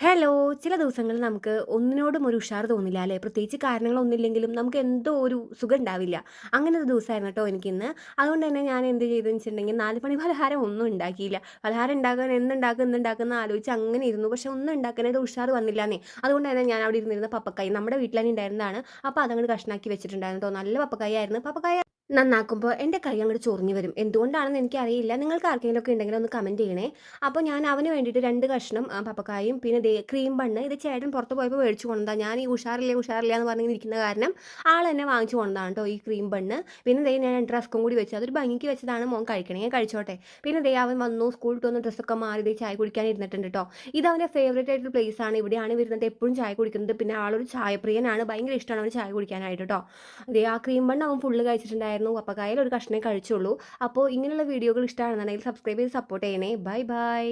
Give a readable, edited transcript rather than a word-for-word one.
Hello! ചില ദിവസങ്ങളിൽ നമുക്ക് ഒന്നിനോടും ഒരു ഉഷാർ തോന്നില്ല അല്ലേ? പ്രത്യേകിച്ച് കാരണങ്ങളൊന്നുമില്ലെങ്കിലും നമുക്ക് എന്തോ ഒരു സുഖം ഉണ്ടാവില്ല. അങ്ങനെ ഒരു ദിവസമായിരുന്നു കേട്ടോ എനിക്കിന്ന്. അതുകൊണ്ട് തന്നെ ഞാൻ എന്ത് ചെയ്തെന്ന് വെച്ചിട്ടുണ്ടെങ്കിൽ 4 മണി പലഹാരം ഒന്നും ഉണ്ടാക്കിയില്ല. പലഹാരം ഉണ്ടാക്കാൻ എന്തുണ്ടാക്കും എന്തുണ്ടാക്കും എന്ന് ആലോചിച്ച് അങ്ങനെ ഇരുന്നു. പക്ഷെ ഒന്നും ഉണ്ടാക്കാനായിട്ട് ഉഷാർ വന്നില്ലാന്നേ. അതുകൊണ്ട് തന്നെ ഞാൻ അവിടെ ഇരുന്നിരുന്ന പപ്പക്കായ നമ്മുടെ വീട്ടിൽ തന്നെ ഉണ്ടായിരുന്നതാണ്. അപ്പോൾ അതങ്ങോട്ട് കഷ്ണാക്കി വെച്ചിട്ടുണ്ടായിരുന്നു കേട്ടോ. നല്ല പപ്പക്കായ ആയിരുന്നു. പപ്പക്കായ നന്നാക്കുമ്പോൾ എൻ്റെ കൈ അങ്ങോട്ട് ചൊറിഞ്ഞു വരും. എന്തുകൊണ്ടാണെന്ന് എനിക്കറിയില്ല. നിങ്ങൾക്ക് ആർക്കെങ്കിലുമൊക്കെ ഉണ്ടെങ്കിൽ ഒന്ന് കമൻറ്റ് ചെയ്യണേ. അപ്പോൾ ഞാൻ അവന് വേണ്ടിയിട്ട് 2 കഷ്ണം പപ്പക്കായും പിന്നെ ദേ ക്രീം ബണ്ണ് ഇത് ചേട്ടൻ പുറത്ത് പോയപ്പോൾ മേടിച്ച് കൊണ്ടതാണ്. ഞാൻ ഈ ഉഷാറില്ല ഉഷാറില്ല എന്ന് പറഞ്ഞിങ്ങനെ ഇരിക്കുന്ന കാരണം ആൾ എന്നെ വാങ്ങിച്ച് കൊണ്ടതാണ് കേട്ടോ ഈ ക്രീം ബണ്ണ്. പിന്നെ ദേ ഞാൻ 2 റസ്ക്കും കൂടി വെച്ച് അതൊരു ഭംഗിക്ക് വെച്ചതാണ് മോൻ കഴിക്കണമെങ്കിൽ കഴിച്ചോട്ടെ. പിന്നെ ദേ അവൻ വന്നു സ്കൂൾ വിട്ട് വന്ന് ഡ്രസ്സൊക്കെ മാറി ദേ ചായ കുടിക്കാൻ ഇരുന്നിട്ടുണ്ട് കേട്ടോ. ഇത് അവൻ്റെ ഫേവറേറ്റ് ആയിട്ടുള്ള പ്ലേസ് ആണ്. ഇവിടെയാണ് വരുന്നത് എപ്പോഴും ചായ കുടിക്കുന്നത്. പിന്നെ ആളൊരു ചായപ്രിയനാണ്. ഭയങ്കര ഇഷ്ടമാണ് അവന് ചായ കുടിക്കാനായിട്ട് കേട്ടോ. ദേ ആ ക്രീം ബണ്ണ് അവൻ ഫുള്ള് കഴിച്ചിട്ടുണ്ടായിരുന്നു. പപ്പക്കായയിൽ ഒരു കഷ്ണേ കഴിച്ചുള്ളൂ. അപ്പോൾ ഇങ്ങനെയുള്ള വീഡിയോകൾ ഇഷ്ടമാണെന്നുണ്ടെങ്കിൽ സബ്സ്ക്രൈബ് ചെയ്ത് സപ്പോർട്ട് ചെയ്യണേ. Bye bye.